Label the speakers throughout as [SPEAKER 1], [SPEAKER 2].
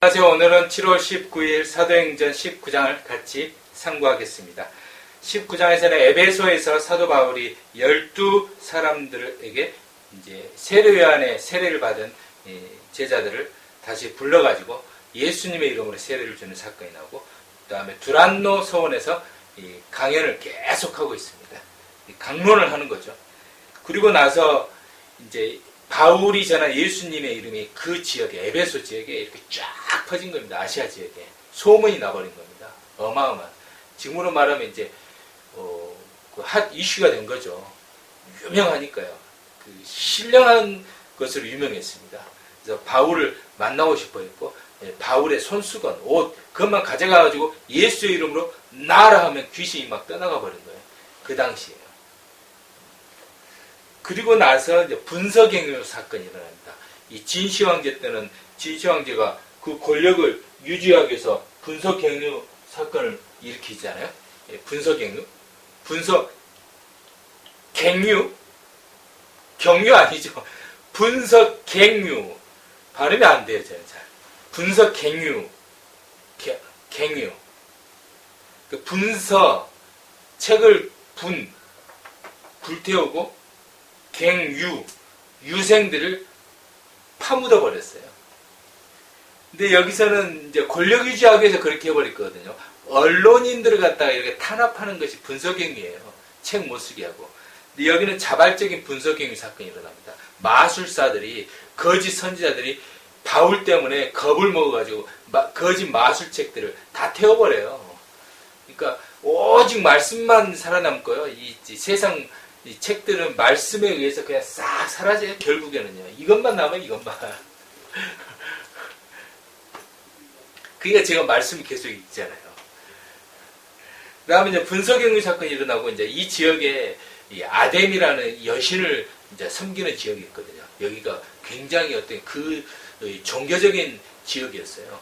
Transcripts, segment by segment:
[SPEAKER 1] 안녕하세요. 오늘은 7월 19일 사도행전 19장을 같이 상고하겠습니다. 19장에서는 에베소에서 사도 바울이 12사람들에게 이제 세례요한의 세례를 받은 제자들을 다시 불러가지고 예수님의 이름으로 세례를 주는 사건이 나오고, 그 다음에 두란노 서원에서 강연을 계속하고 있습니다. 강론을 하는 거죠. 그리고 나서 이제 바울이 전한 예수님의 이름이 그 지역에, 에베소 지역에 이렇게 쫙 퍼진 겁니다. 아시아 지역에. 소문이 나버린 겁니다. 어마어마한. 지금으로 말하면 이제, 그 핫 이슈가 된 거죠. 유명하니까요. 그 신령한 것으로 유명했습니다. 그래서 바울을 만나고 싶어 했고, 바울의 손수건, 옷, 그것만 가져가가지고 예수의 이름으로 나라 하면 귀신이 막 떠나가 버린 거예요. 그 당시에. 그리고 나서 이제 분서갱유 사건이 일어납니다. 이 진시황제 때는 진시황제가 그 권력을 유지하기 위해서 분서갱유 사건을 일으키잖아요. 분서갱유, 분서갱유, 경유 아니죠. 분서갱유 발음이 안 돼요, 저는 잘. 분서갱유, 갱유. 그 분서 책을 불태우고 갱유, 유생들을 파묻어 버렸어요. 근데 여기서는 이제 권력 유지하기 위해서 그렇게 해버렸거든요. 언론인들을 갖다가 이렇게 탄압하는 것이 분서갱유예요. 책 못 쓰게 하고. 근데 여기는 자발적인 분서갱유 사건이 일어납니다. 마술사들이, 거짓 선지자들이 바울 때문에 겁을 먹어가지고 거짓 마술책들을 다 태워버려요. 그러니까 오직 말씀만 살아남고요. 이 세상 이 책들은 말씀에 의해서 그냥 싹 사라져요. 결국에는요. 이것만 남아요. 이것만. 그러니까 제가 말씀이 계속 있잖아요. 그 다음에 이제 분서갱유 사건이 일어나고, 이제 이 지역에 이 아뎀이라는 여신을 이제 섬기는 지역이 있거든요. 여기가 굉장히 어떤 그 종교적인 지역이었어요.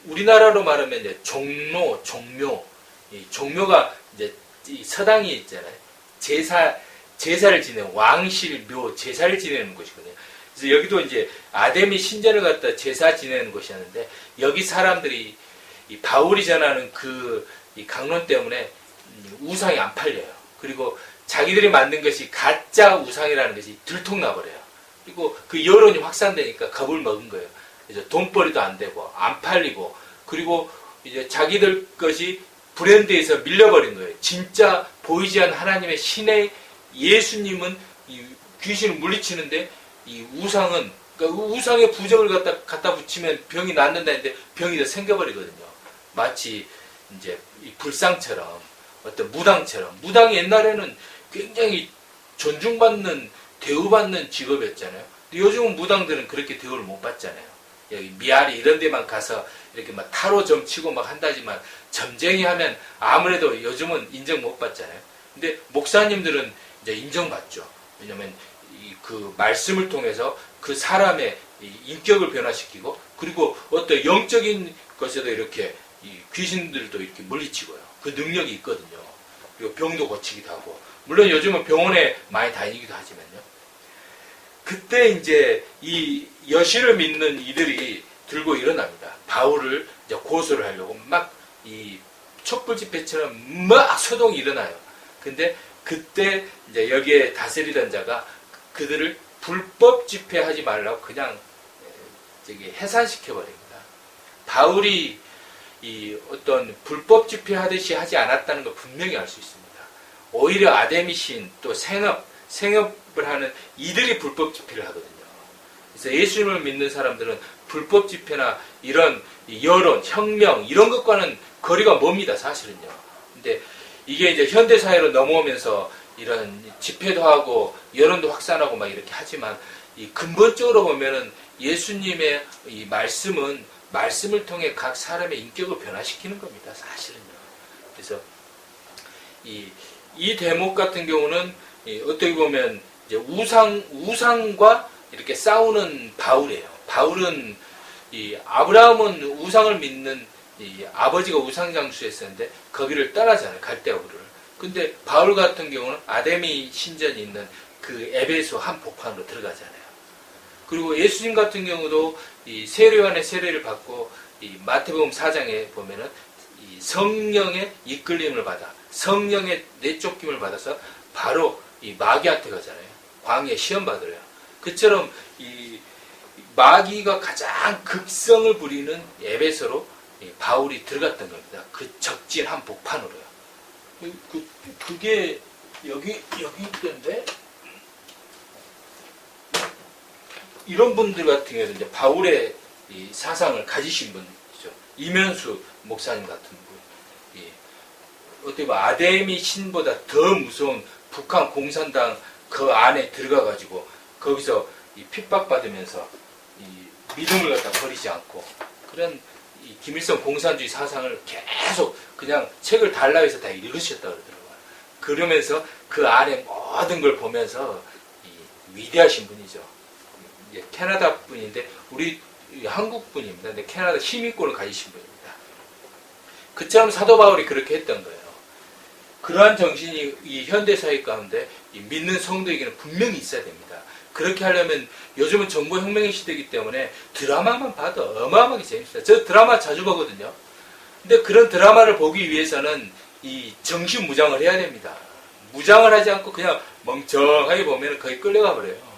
[SPEAKER 1] 우리나라로 말하면 이제 종묘. 이 종묘가 이제 이 서당이 있잖아요. 제사를 지내는, 왕실묘, 제사를 지내는 곳이거든요. 그래서 여기도 이제 아데미 신전을 갖다 제사 지내는 곳이었는데, 여기 사람들이 이 바울이 전하는 이 강론 때문에 우상이 안 팔려요. 그리고 자기들이 만든 것이 가짜 우상이라는 것이 들통나버려요. 그리고 그 여론이 확산되니까 겁을 먹은 거예요. 그래서 돈벌이도 안 되고, 안 팔리고, 그리고 이제 자기들 것이 브랜드에서 밀려버린 거예요. 진짜 보이지 않는 하나님의 신의 예수님은 이 귀신을 물리치는데, 이 우상은, 그러니까 우상의 부적을 갖다 붙이면 병이 낫는다는데 병이 더 생겨버리거든요. 마치 이제 이 불상처럼, 어떤 무당처럼. 무당이 옛날에는 굉장히 존중받는, 대우받는 직업이었잖아요. 근데 요즘은 무당들은 그렇게 대우를 못 받잖아요. 여기 미아리 이런 데만 가서 이렇게 막 타로 점 치고 막 한다지만, 점쟁이 하면 아무래도 요즘은 인정 못 받잖아요. 근데 목사님들은 이제 인정받죠. 왜냐면 그 말씀을 통해서 그 사람의 인격을 변화시키고, 그리고 어떤 영적인 것에도 이렇게 귀신들도 이렇게 물리치고요. 그 능력이 있거든요. 그리고 병도 고치기도 하고, 물론 요즘은 병원에 많이 다니기도 하지만요. 그때 이제 이 여신을 믿는 이들이 들고 일어납니다. 바울을 이제 고소를 하려고 막 이 촛불 집회처럼 막 소동이 일어나요. 근데 그때 이제 여기에 다스리던 자가 그들을 불법 집회하지 말라고 그냥 해산시켜 버립니다. 바울이 이 어떤 불법 집회하듯이 하지 않았다는 걸 분명히 알 수 있습니다. 오히려 아데미 신, 또 생업을 하는 이들이 불법 집회를 하거든요. 그래서 예수님을 믿는 사람들은 불법 집회나 이런 여론, 혁명 이런 것과는 거리가 멉니다, 사실은요. 근데 이게 이제 현대 사회로 넘어오면서 이런 집회도 하고 여론도 확산하고 막 이렇게 하지만, 이 근본적으로 보면은 예수님의 이 말씀은 말씀을 통해 각 사람의 인격을 변화시키는 겁니다, 사실은요. 그래서 이 대목 같은 경우는 어떻게 보면 이제 우상과 이렇게 싸우는 바울이에요. 바울은 아브라함은 우상을 믿는 아버지가 우상장수였었는데 거기를 떠나잖아요. 갈대아우르를. 근데 바울 같은 경우는 아데미 신전이 있는 그 에베소 한 복판으로 들어가잖아요. 그리고 예수님 같은 경우도 이 세례요한의 세례를 받고 이 마태복음 4장에 보면은 이 성령의 이끌림을 받아 성령의 내쫓김을 받아서 바로 이 마귀한테 가잖아요. 광야에 시험 받으래요. 그처럼 이 마귀가 가장 극성을 부리는 에베소로 바울이 들어갔던 겁니다. 그 적진 한복판으로요. 그게 여기 있던데 이런 분들 같은 경우는 이제 바울의 이 사상을 가지신 분이죠. 이면수 목사님 같은 분. 어떻게 보면 아데미 신보다 더 무서운 북한 공산당 그 안에 들어가가지고 거기서 이 핍박받으면서 이 믿음을 갖다 버리지 않고 그런 이 김일성 공산주의 사상을 계속 그냥 책을 달라해서 다 읽으셨다 그러더라고요. 그러면서 그 안에 모든 걸 보면서 이 위대하신 분이죠. 캐나다 분인데 우리 한국 분입니다. 근데 캐나다 시민권을 가지신 분입니다. 그처럼 사도 바울이 그렇게 했던 거예요. 그러한 정신이 이 현대사회 가운데 이 믿는 성도에게는 분명히 있어야 됩니다. 그렇게 하려면 요즘은 정보혁명의 시대이기 때문에 드라마만 봐도 어마어마하게 재밌어요. 저 드라마 자주 보거든요. 근데 그런 드라마를 보기 위해서는 이 정신 무장을 해야 됩니다. 무장을 하지 않고 그냥 멍청하게 보면 거의 끌려가 버려요.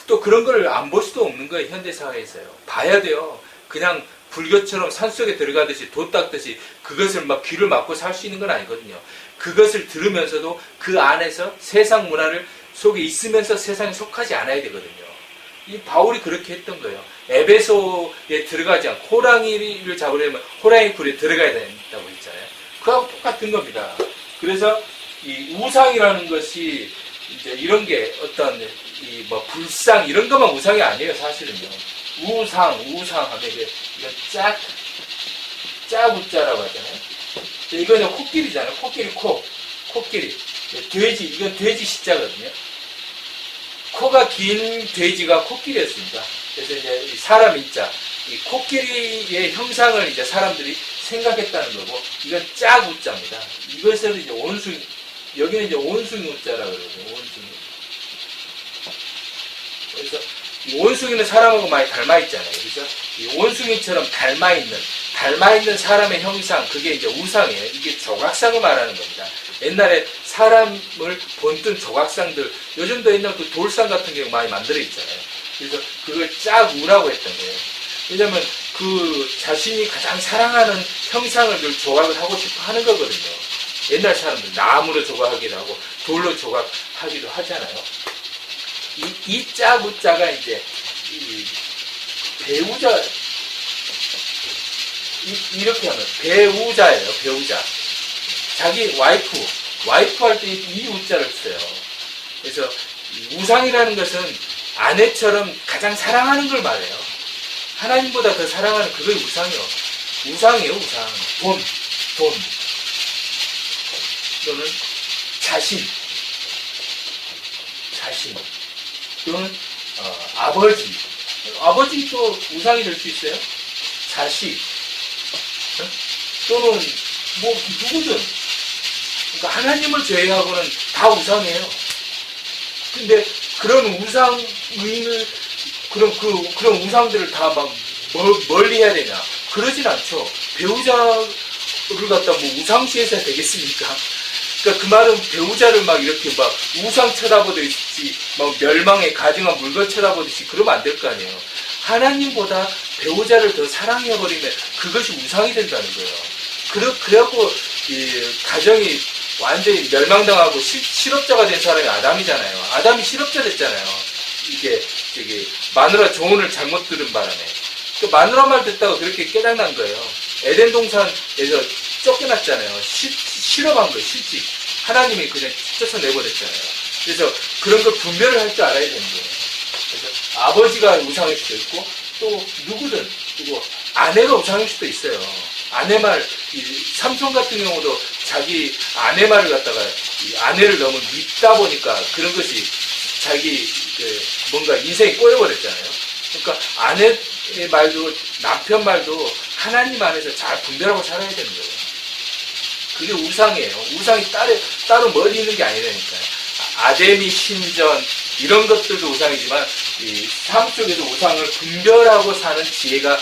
[SPEAKER 1] 또 그런 걸 안 볼 수도 없는 거예요. 현대사회에서요. 봐야 돼요. 그냥 불교처럼 산속에 들어가듯이 돛 닦듯이 그것을 막 귀를 막고 살 수 있는 건 아니거든요. 그것을 들으면서도 그 안에서 세상 문화를 속에 있으면서 세상에 속하지 않아야 되거든요. 이 바울이 그렇게 했던 거예요. 에베소에 들어가지 않고 호랑이를 잡으려면 호랑이 굴에 들어가야 된다고 했잖아요. 그하고 똑같은 겁니다. 그래서 이 우상이라는 것이 이제 이런 게 어떤 이 뭐 불상 이런 것만 우상이 아니에요. 사실은요. 우상 하면 이건 짜구짜라고 하잖아요. 이거는 코끼리잖아요. 코끼리. 돼지, 이건 돼지 시자거든요. 코가 긴 돼지가 코끼리였습니다. 그래서 이제 사람 인자, 이 코끼리의 형상을 이제 사람들이 생각했다는 거고, 이건 짜구자입니다. 이것은 이제 원숭이, 여기는 이제 온숭이 우자라고 그러거든요. 온숭이. 그래서 이 원숭이는 사람하고 많이 닮아 있잖아요. 그죠? 이 원숭이처럼 닮아 있는 사람의 형상, 그게 이제 우상이에요. 이게 조각상을 말하는 겁니다. 옛날에 사람을 본뜬 조각상들, 요즘도 옛날 그 돌상 같은 게 많이 만들어 있잖아요. 그래서 그걸 짝우라고 했던 거예요. 왜냐면 그 자신이 가장 사랑하는 형상을 늘 조각을 하고 싶어 하는 거거든요. 옛날 사람들 나무로 조각하기도 하고 돌로 조각하기도 하잖아요. 이 짜구짜가 이제 이 배우자 이렇게 하면 배우자예요. 배우자. 자기 와이프 할 때 이 우자를 써요. 그래서 우상이라는 것은 아내처럼 가장 사랑하는 걸 말해요. 하나님보다 더 사랑하는 그게 우상이요. 우상이에요. 우상. 돈 또는 자신 또는 아버지도 우상이 될 수 있어요. 자식 또는 뭐 누구든, 그러니까 하나님을 제외하고는 다 우상이에요. 근데 그런 우상을 그런 우상들을 다 막 멀리 해야 되냐? 그러진 않죠. 배우자를 갖다 뭐 우상시해서 되겠습니까? 그러니까 그 말은 배우자를 막 이렇게 막 우상 쳐다보듯이 막 멸망에 가증한 물건 쳐다보듯이 그러면 안 될 거 아니에요. 하나님보다 배우자를 더 사랑해버리면 그것이 우상이 된다는 거예요. 그래갖고 이 가정이 완전히 멸망당하고 실업자가 된 사람이 아담이잖아요. 아담이 실업자 됐잖아요. 이게 마누라 조언을 잘못 들은 바람에. 그 마누라 말 듣다가 그렇게 깨달난 거예요. 에덴 동산에서 쫓겨났잖아요. 실업한 거예요. 실직. 하나님이 그냥 쫓아내버렸잖아요. 그래서 그런 걸 분별을 할 줄 알아야 되는 거예요. 그래서 아버지가 우상일 수도 있고 또 누구든, 그리고 아내가 우상일 수도 있어요. 아내 말, 삼손 같은 경우도 자기 아내 말을 갖다가 아내를 너무 믿다 보니까 그런 것이 자기 뭔가 인생이 꼬여버렸잖아요. 그러니까 아내의 말도 남편 말도 하나님 안에서 잘 분별하고 살아야 되는 거예요. 그게 우상이에요. 우상이 따로 멀리 있는 게 아니라니까요. 아데미 신전 이런 것들도 우상이지만 이 삶 속에서 우상을 분별하고 사는 지혜가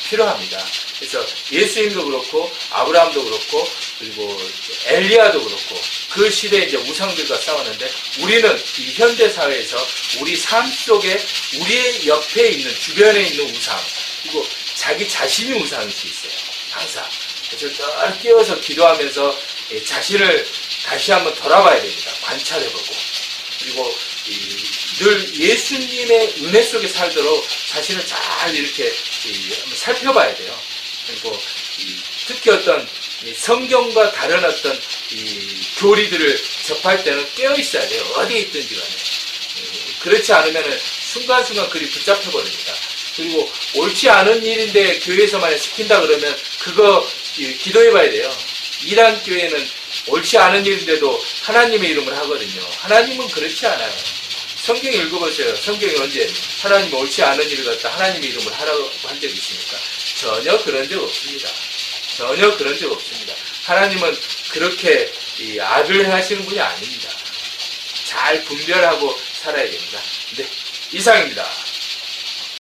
[SPEAKER 1] 필요합니다. 그래서 예수님도 그렇고 아브라함도 그렇고 그리고 엘리야도 그렇고 그 시대에 이제 우상들과 싸웠는데 우리는 이 현대 사회에서 우리 삶 속에 우리의 옆에 있는 주변에 있는 우상 그리고 자기 자신이 우상일 수 있어요. 항상. 그래서 늘 깨어서 기도하면서 자신을 다시 한번 돌아봐야 됩니다. 관찰해보고 그리고 늘 예수님의 은혜 속에 살도록 자신을 잘 이렇게 한번 살펴봐야 돼요. 그리고 특히 어떤 성경과 다른 어떤 교리들을 접할 때는 깨어 있어야 돼요. 어디에 있든지 간에. 그렇지 않으면 순간순간 그리 붙잡혀 버립니다. 그리고 옳지 않은 일인데 교회에서 만약 시킨다 그러면 그거 기도해 봐야 돼요. 이란 교회는 옳지 않은 일인데도 하나님의 이름을 하거든요. 하나님은 그렇지 않아요. 성경 읽어보세요. 성경이 언제 하나님이 옳지 않은 일을 갖다 하나님의 이름을 하라고 한 적이 있습니까? 전혀 그런 적 없습니다. 전혀 그런 적 없습니다. 하나님은 그렇게 악을 행하시는 분이 아닙니다. 잘 분별하고 살아야 됩니다. 네, 이상입니다.